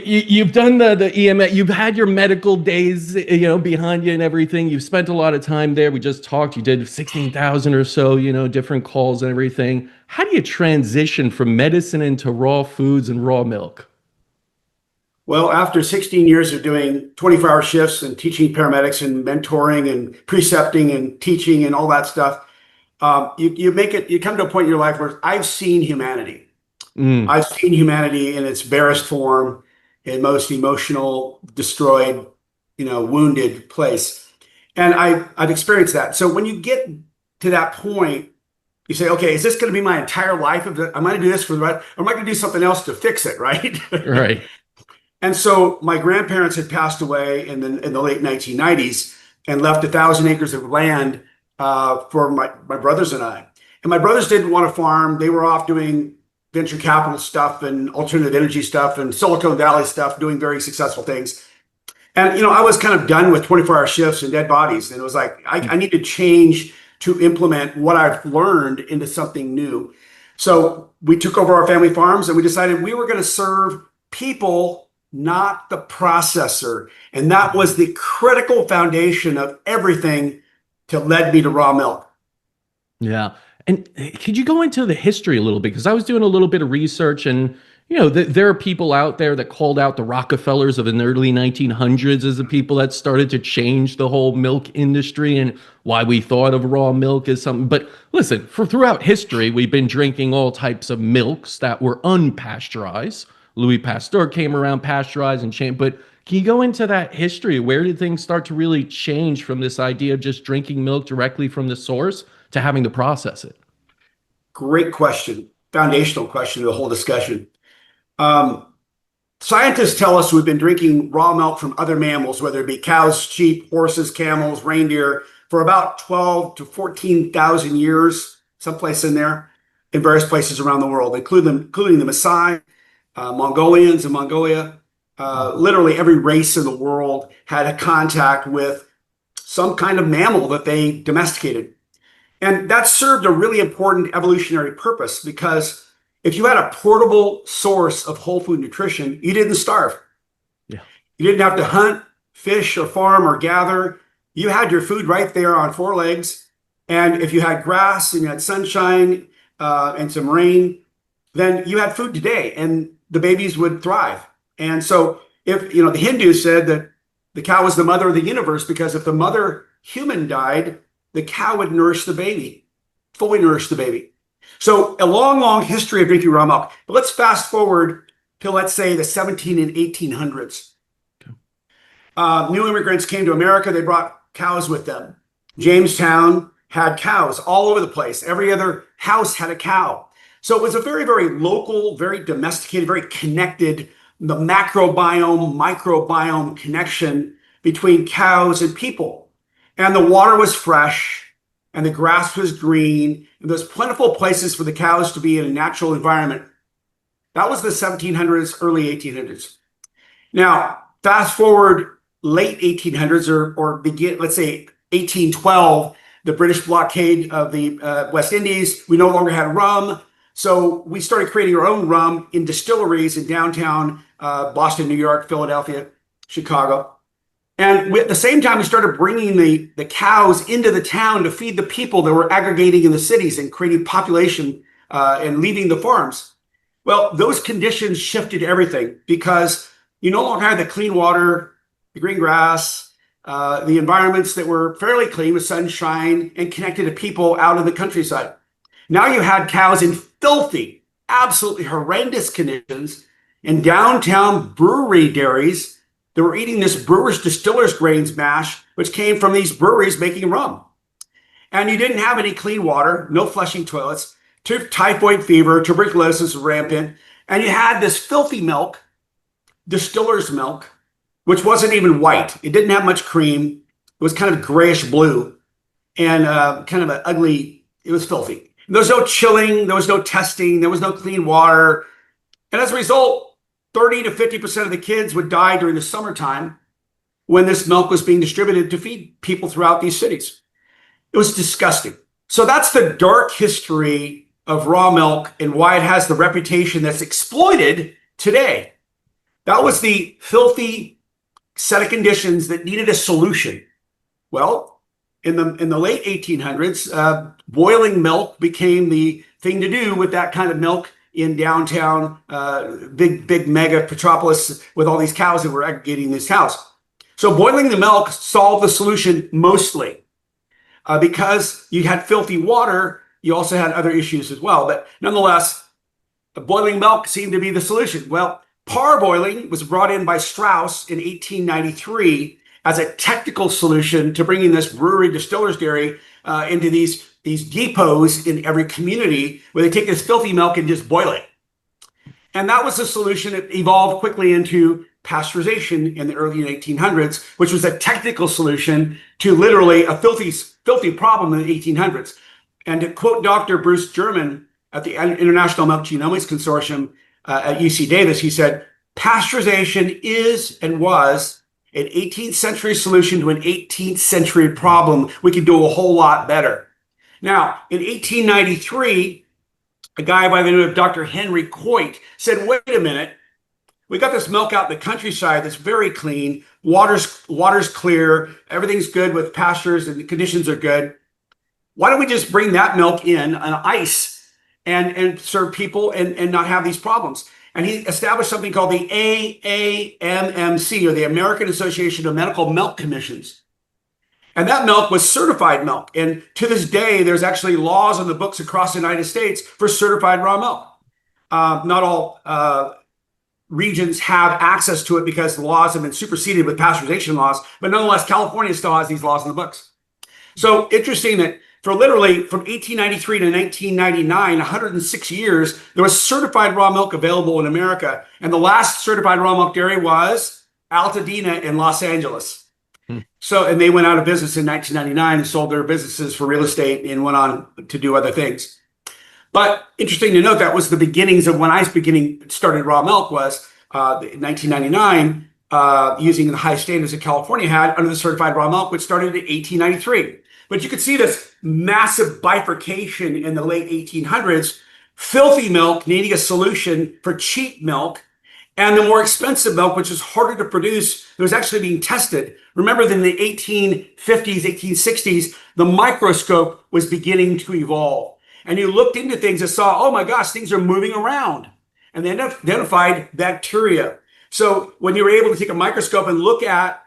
You've done the EMS, you've had your medical days, behind you and everything. You've spent a lot of time there. We just talked, you did 16,000 or so, different calls and everything. How do you transition from medicine into raw foods and raw milk? Well, after 16 years of doing 24-hour shifts and teaching paramedics and mentoring and precepting and teaching and all that stuff, you come to a point in your life where I've seen humanity. Mm, I've seen humanity in its barest form, in most emotional, destroyed, wounded place. And I've experienced that. So when you get to that point, you say, okay, is this going to be my entire life? Am I going to do this for the rest? Or am I going to do something else to fix it, right? right. And so my grandparents had passed away in the late 1990s and left 1,000 acres of land for my brothers and I. And my brothers didn't want to farm. They were off doing venture capital stuff and alternative energy stuff and Silicon Valley stuff, doing very successful things. And, I was kind of done with 24-hour shifts and dead bodies. And it was like, I need to change to implement what I've learned into something new. So we took over our family farms and we decided we were going to serve people, not the processor. And that was the critical foundation of everything that led me to raw milk. Yeah. And could you go into the history a little bit? Because I was doing a little bit of research and, there are people out there that called out the Rockefellers of the early 1900s as the people that started to change the whole milk industry and why we thought of raw milk as something. But listen, throughout history, we've been drinking all types of milks that were unpasteurized. Louis Pasteur came around, pasteurized and changed. But can you go into that history? Where did things start to really change from this idea of just drinking milk directly from the source to having to process it? Great question. Foundational question to the whole discussion. Um, Scientists tell us we've been drinking raw milk from other mammals, whether it be cows, sheep, horses, camels, reindeer, for about 12 to 14,000 years, someplace in there, in various places around the world, including the Maasai, Mongolians in Mongolia. Literally every race in the world had a contact with some kind of mammal that they domesticated. And that served a really important evolutionary purpose because if you had a portable source of whole food nutrition, you didn't starve. Yeah. You didn't have to hunt, fish, or farm or gather. You had your food right there on four legs. And if you had grass and you had sunshine and some rain, then you had food today and the babies would thrive. And so if, the Hindus said that the cow was the mother of the universe because if the mother human died, the cow would nourish the baby, fully nourish the baby. So a long, long history of drinking raw milk. But let's fast forward to, let's say, the 17 and 1800s. New immigrants came to America. They brought cows with them. Jamestown had cows all over the place. Every other house had a cow. So it was a very, very local, very domesticated, very connected, the macrobiome, microbiome connection between cows and people. And the water was fresh and the grass was green and there's plentiful places for the cows to be in a natural environment. That was the 1700s, early 1800s. Now, fast forward late 1800s or begin, let's say 1812, the British blockade of the West Indies. We no longer had rum. So we started creating our own rum in distilleries in downtown Boston, New York, Philadelphia, Chicago. And at the same time, we started bringing the cows into the town to feed the people that were aggregating in the cities and creating population and leaving the farms. Well, those conditions shifted everything because you no longer had the clean water, the green grass, the environments that were fairly clean with sunshine and connected to people out in the countryside. Now you had cows in filthy, absolutely horrendous conditions in downtown brewery dairies. They were eating this brewer's distillers grains mash, which came from these breweries making rum. And you didn't have any clean water, no flushing toilets, typhoid fever, tuberculosis was rampant. And you had this filthy milk, distiller's milk, which wasn't even white. It didn't have much cream. It was kind of grayish blue and kind of an ugly, it was filthy. There was no chilling, there was no testing, there was no clean water. And as a result, 30 to 50% of the kids would die during the summertime when this milk was being distributed to feed people throughout these cities. It was disgusting. So that's the dark history of raw milk and why it has the reputation that's exploited today. That was the filthy set of conditions that needed a solution. Well, in the late 1800s, boiling milk became the thing to do with that kind of milk in downtown, big mega metropolis with all these cows that were aggregating these cows. So boiling the milk solved the solution mostly. Because you had filthy water, you also had other issues as well. But nonetheless, boiling milk seemed to be the solution. Well, parboiling was brought in by Strauss in 1893 as a technical solution to bringing this brewery distiller's dairy into these depots in every community where they take this filthy milk and just boil it. And that was the solution that evolved quickly into pasteurization in the early 1800s, which was a technical solution to literally a filthy problem in the 1800s. And to quote Dr. Bruce German at the International Milk Genomics Consortium at UC Davis, he said, pasteurization is and was an 18th century solution to an 18th century problem. We could do a whole lot better. Now, in 1893, a guy by the name of Dr. Henry Coit said, wait a minute, we got this milk out in the countryside that's very clean, water's clear, everything's good with pastures and the conditions are good. Why don't we just bring that milk in on ice and serve people and not have these problems? And he established something called the AAMMC, or the American Association of Medical Milk Commissions. And that milk was certified milk. And to this day, there's actually laws on the books across the United States for certified raw milk. Not all regions have access to it because the laws have been superseded with pasteurization laws. But nonetheless, California still has these laws in the books. So interesting that for literally from 1893 to 1999, 106 years, there was certified raw milk available in America. And the last certified raw milk dairy was Altadena in Los Angeles. So, and they went out of business in 1999 and sold their businesses for real estate and went on to do other things. But interesting to note, that was the beginnings of when I started raw milk was in 1999, using the high standards that California had under the certified raw milk, which started in 1893. But you could see this massive bifurcation in the late 1800s, filthy milk needing a solution for cheap milk, and the more expensive milk, which is harder to produce, that was actually being tested. Remember that in the 1850s, 1860s, the microscope was beginning to evolve. And you looked into things and saw, oh my gosh, things are moving around. And they identified bacteria. So when you were able to take a microscope and look at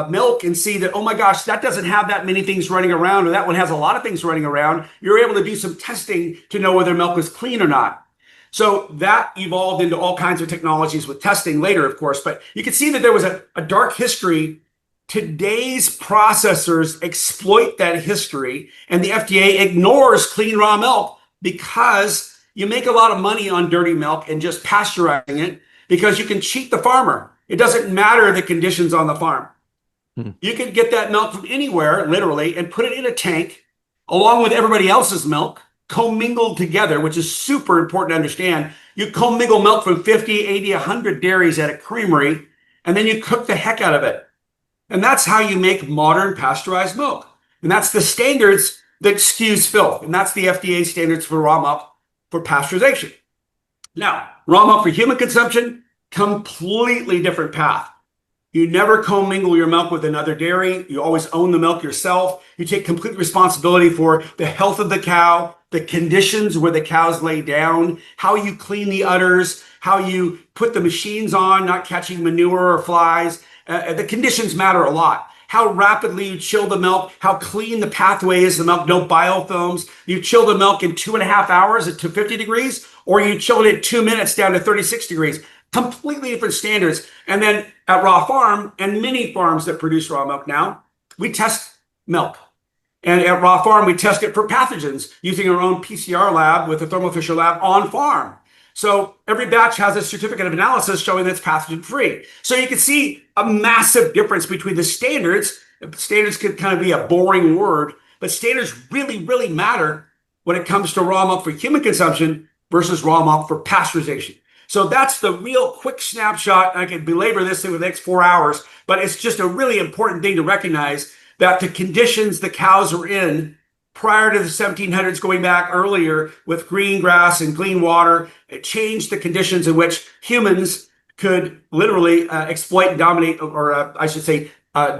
milk and see that, oh my gosh, that doesn't have that many things running around, or that one has a lot of things running around, you're able to do some testing to know whether milk is clean or not. So that evolved into all kinds of technologies with testing later, of course, but you can see that there was a dark history. Today's processors exploit that history, and the FDA ignores clean raw milk because you make a lot of money on dirty milk and just pasteurizing it because you can cheat the farmer. It doesn't matter the conditions on the farm. You can get that milk from anywhere, literally, and put it in a tank along with everybody else's milk, commingled together, which is super important to understand. You commingle milk from 50, 80, 100 dairies at a creamery, and then you cook the heck out of it. And that's how you make modern pasteurized milk. And that's the standards that skews filth. And that's the FDA standards for raw milk for pasteurization. Now, raw milk for human consumption, completely different path. You never commingle your milk with another dairy. You always own the milk yourself. You take complete responsibility for the health of the cow, the conditions where the cows lay down, how you clean the udders, how you put the machines on, not catching manure or flies. The conditions matter a lot. How rapidly you chill the milk, how clean the pathway is, the milk, no biofilms. You chill the milk in 2.5 hours at 50 degrees, or you chill it at 2 minutes down to 36 degrees. Completely different standards. And then at Raw Farm and many farms that produce raw milk now, we test milk. And at Raw Farm, we test it for pathogens using our own PCR lab with the Thermo Fisher lab on farm. So every batch has a certificate of analysis showing that it's pathogen free. So you can see a massive difference between the standards. Standards could kind of be a boring word, but standards really, really matter when it comes to raw milk for human consumption versus raw milk for pasteurization. So that's the real quick snapshot. I can belabor this in the next 4 hours, but it's just a really important thing to recognize that the conditions the cows were in prior to the 1700s, going back earlier with green grass and clean water, it changed the conditions in which humans could literally exploit and dominate, or I should say,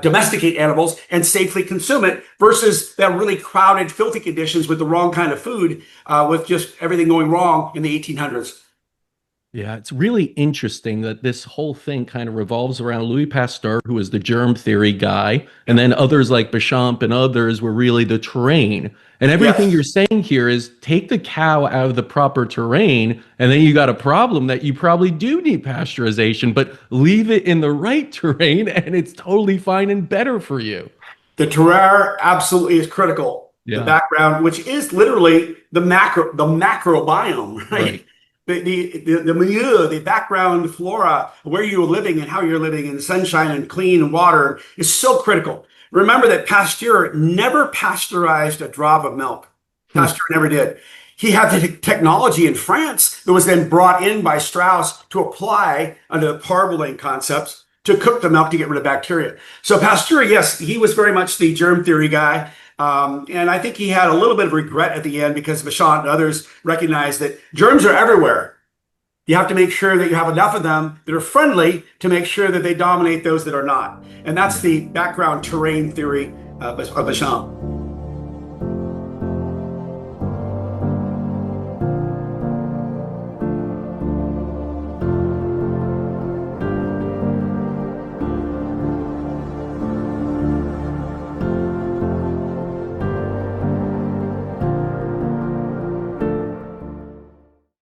domesticate animals and safely consume it, versus that really crowded, filthy conditions with the wrong kind of food, with just everything going wrong in the 1800s. Yeah, it's really interesting that this whole thing kind of revolves around Louis Pasteur, who was the germ theory guy, and then others like Béchamp and others were really the terrain. And everything you're Yes. saying here is take the cow out of the proper terrain, and then you got a problem that you probably do need pasteurization, but leave it in the right terrain, and it's totally fine and better for you. The terroir absolutely is critical. The Yeah, background, which is literally the macrobiome, right? right. The milieu, the background flora, where you're living and how you're living in sunshine and clean water is so critical. Remember that Pasteur never pasteurized a drop of milk. Hmm. Pasteur never did. He had the technology in France that was then brought in by Strauss to apply under the parboiling concepts to cook the milk to get rid of bacteria. So Pasteur, yes, he was very much the germ theory guy. And I think he had a little bit of regret at the end because Béchamp and others recognized that germs are everywhere. You have to make sure that you have enough of them that are friendly to make sure that they dominate those that are not. And that's Yeah. the background terrain theory of Béchamp.